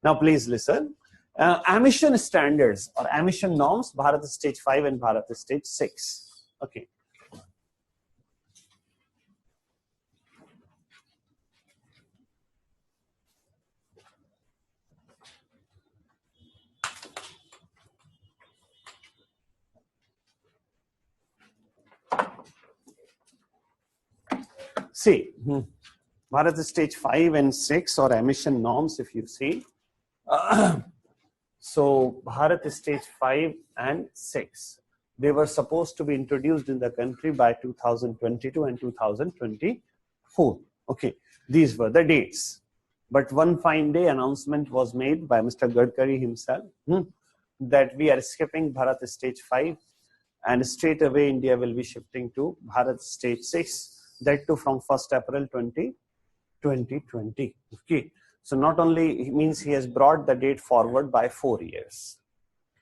Now please listen. Emission standards or emission norms, Bharat stage 5 and Bharat stage 6. Okay. See, Bharat stage 5 and 6 or emission norms, if you see. So Bharat stage 5 and 6, they were supposed to be introduced in the country by 2022 and 2024. Okay, these were the dates. But one fine day announcement was made by Mr. Gadkari himself that we are skipping Bharat stage 5 and straight away India will be shifting to Bharat stage 6. That too from 1st April 2020. Okay. So not only it means he has brought the date forward by 4 years.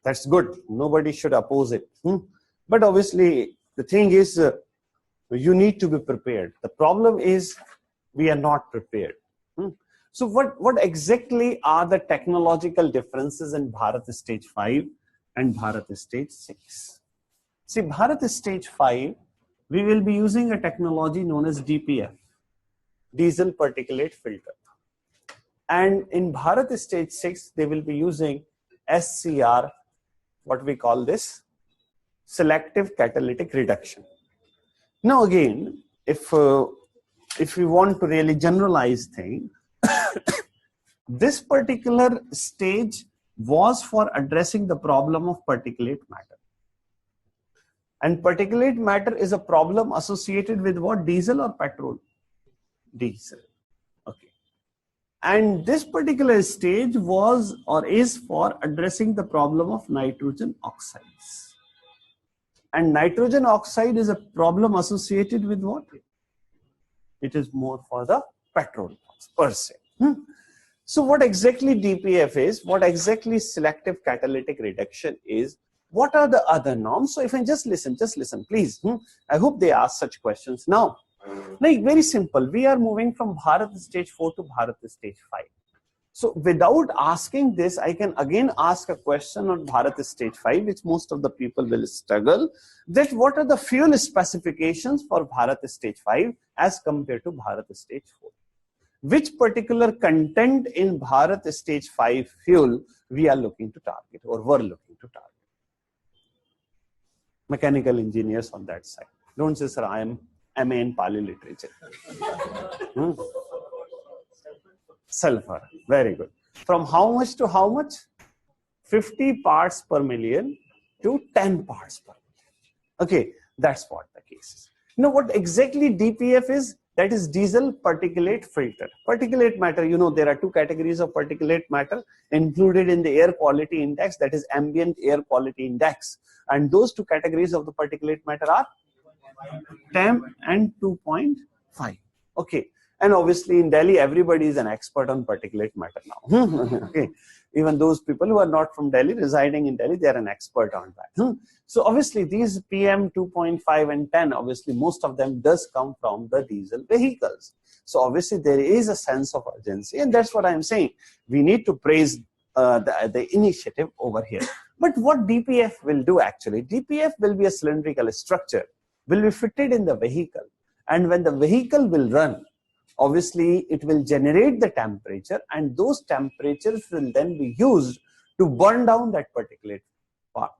That's good. Nobody should oppose it. But obviously the thing is you need to be prepared. The problem is we are not prepared. So what exactly are the technological differences in Bharat stage 5 and Bharat stage 6? See, Bharat stage 5, we will be using a technology known as DPF, diesel particulate filter. And in Bharat stage 6, they will be using SCR, what we call this, selective catalytic reduction. Now again, if we want to really generalize things, this particular stage was for addressing the problem of particulate matter. And particulate matter is a problem associated with what? Diesel or petrol? Diesel. Okay. And this particular stage was or is for addressing the problem of nitrogen oxides. And nitrogen oxide is a problem associated with what? It is more for the petrol per se. So what exactly DPF is, what exactly selective catalytic reduction is, what are the other norms? So if I just listen, please. I hope they ask such questions. Now, like very simple, we are moving from Bharat stage 4 to Bharat stage 5. So without asking this, I can again ask a question on Bharat stage 5, which most of the people will struggle, that what are the fuel specifications for Bharat stage 5 as compared to Bharat stage 4? Which particular content in Bharat stage 5 fuel we are looking to target or were looking to target? Mechanical engineers on that side. Don't say, sir, I am MA in Pali literature. Sulfur. Very good. From how much to how much? 50 parts per million to 10 parts per million. Okay, that's what the case is. Now, what exactly DPF is? That is diesel particulate filter. Particulate matter, you know, there are two categories of particulate matter included in the air quality index, that is ambient air quality index. And those two categories of the particulate matter are temp and 2.5. Okay. And obviously in Delhi, everybody is an expert on particulate matter now. Okay. Even those people who are not from Delhi, residing in Delhi, they are an expert on that. So obviously these PM 2.5 and 10, obviously most of them does come from the diesel vehicles. So obviously there is a sense of urgency, and that's what I'm saying. We need to praise the initiative over here. But what DPF will do actually, DPF will be a cylindrical structure, will be fitted in the vehicle. And when the vehicle will run, obviously it will generate the temperature, and those temperatures will then be used to burn down that particulate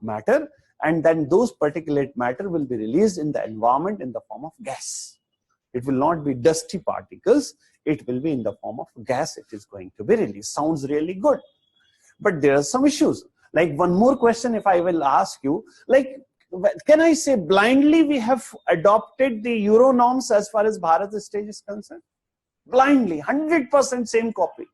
matter, and then those particulate matter will be released in the environment in the form of gas. It will not be dusty particles, it will be in the form of gas it is going to be released. Sounds really good. But there are some issues. Like one more question if I will ask you, like, can I say blindly we have adopted the Euro norms as far as Bharat stage is concerned? Blindly, 100% same copy.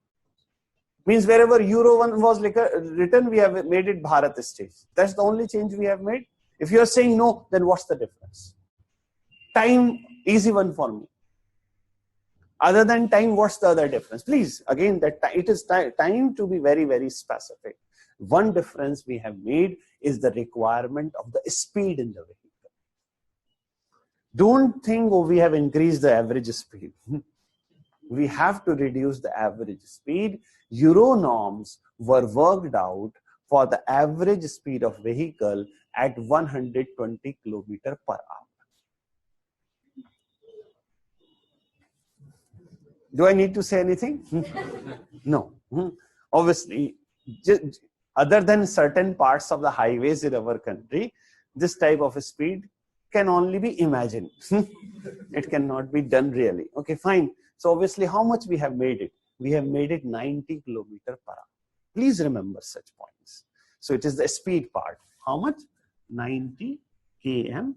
Means wherever Euro 1 was written, we have made it Bharat stage. That's the only change we have made. If you are saying no, then what's the difference? Time, easy one for me. Other than time, what's the other difference? Please, again, that it is time to be very, very specific. One difference we have made is the requirement of the speed in the vehicle. Don't think, oh, we have increased the average speed. We have to reduce the average speed. Euro norms were worked out for the average speed of vehicle at 120 kilometer per hour. Do I need to say anything? No. Obviously, other than certain parts of the highways in our country, this type of a speed can only be imagined. It cannot be done really. Okay, fine. So obviously, how much we have made it? We have made it 90 kilometer per hour. Please remember such points. So it is the speed part. How much? 90 kmph.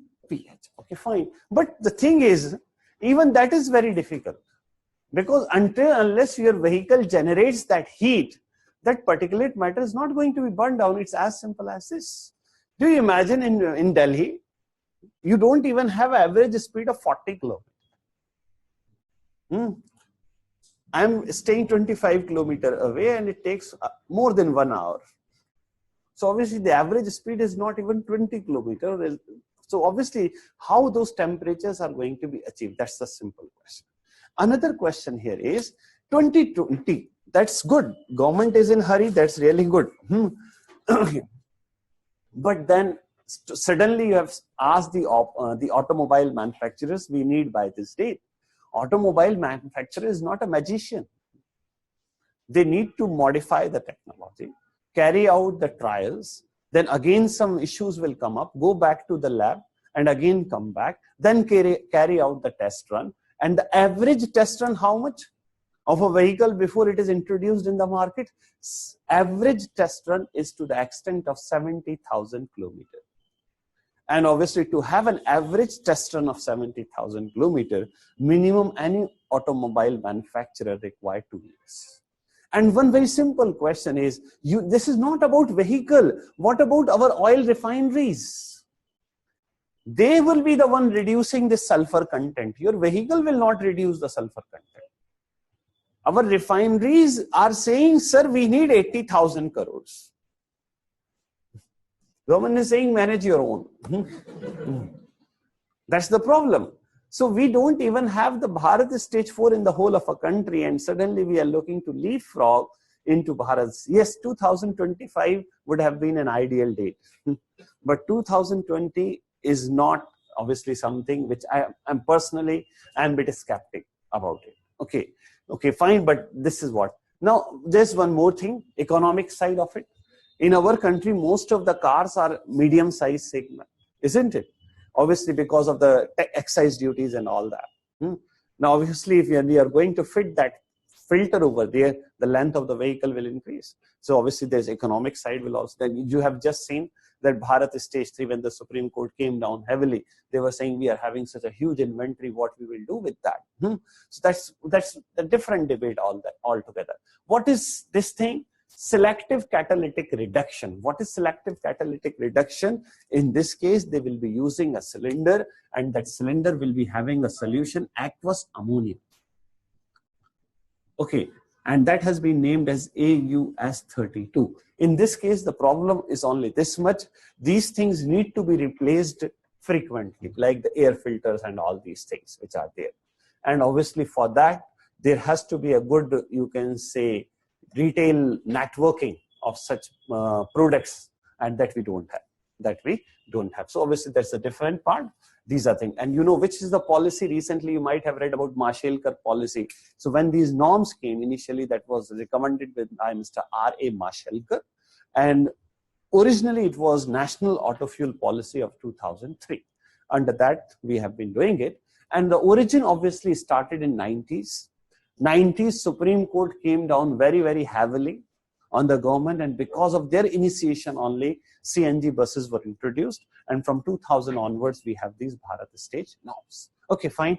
Okay, fine. But the thing is, even that is very difficult. Because unless your vehicle generates that heat, that particulate matter is not going to be burned down. It's as simple as this. Do you imagine in Delhi, you don't even have an average speed of 40 kilometers. I'm staying 25 kilometers away and it takes more than 1 hour. So obviously the average speed is not even 20 kilometers. So obviously how those temperatures are going to be achieved? That's the simple question. Another question here is 2020. That's good. Government is in hurry. That's really good. But then suddenly you have asked the automobile manufacturers, we need by this date. Automobile manufacturer is not a magician. They need to modify the technology, carry out the trials, then again some issues will come up, go back to the lab and again come back, then carry out the test run. And the average test run, how much of a vehicle before it is introduced in the market? Average test run is to the extent of 70,000 kilometers. And obviously to have an average test run of 70,000 kilometers, minimum any automobile manufacturer required 2 years. And one very simple question is, this is not about vehicle. What about our oil refineries? They will be the one reducing the sulfur content. Your vehicle will not reduce the sulfur content. Our refineries are saying, sir, we need 80,000 crores. Government is saying, manage your own. That's the problem. So we don't even have the Bharat stage 4 in the whole of a country, and suddenly we are looking to leapfrog into Bharat. Yes, 2025 would have been an ideal date. But 2020 is not obviously something which I'm personally, I'm a bit skeptic about it. Okay, fine, but this is what. Now, there's one more thing, economic side of it. In our country, most of the cars are medium-sized segment, isn't it? Obviously, because of the excise duties and all that. Now, obviously, if we are going to fit that filter over there, the length of the vehicle will increase. So obviously, there's economic side will also. Then you have just seen that Bharat stage 3, when the Supreme Court came down heavily, they were saying we are having such a huge inventory, what we will do with that. So that's a different debate altogether. What is this thing? Selective catalytic reduction. What is selective catalytic reduction? In this case, they will be using a cylinder, and that cylinder will be having a solution, aqueous ammonia. Okay, and that has been named as AUS32. In this case, the problem is only this much. These things need to be replaced frequently, like the air filters and all these things which are there. And obviously for that, there has to be a good, you can say, retail networking of such products, and that we don't have. So obviously that's a different part. These are things, and you know which is the policy. Recently you might have read about Mashelkar policy. So when these norms came initially, that was recommended by Mr. R.A. Mashelkar, and originally it was National Auto Fuel Policy of 2003. Under that we have been doing it, and the origin obviously started in 90s. Supreme Court came down very, very heavily on the government, and because of their initiation only, CNG buses were introduced, and from 2000 onwards we have these Bharat stage norms. Okay, fine.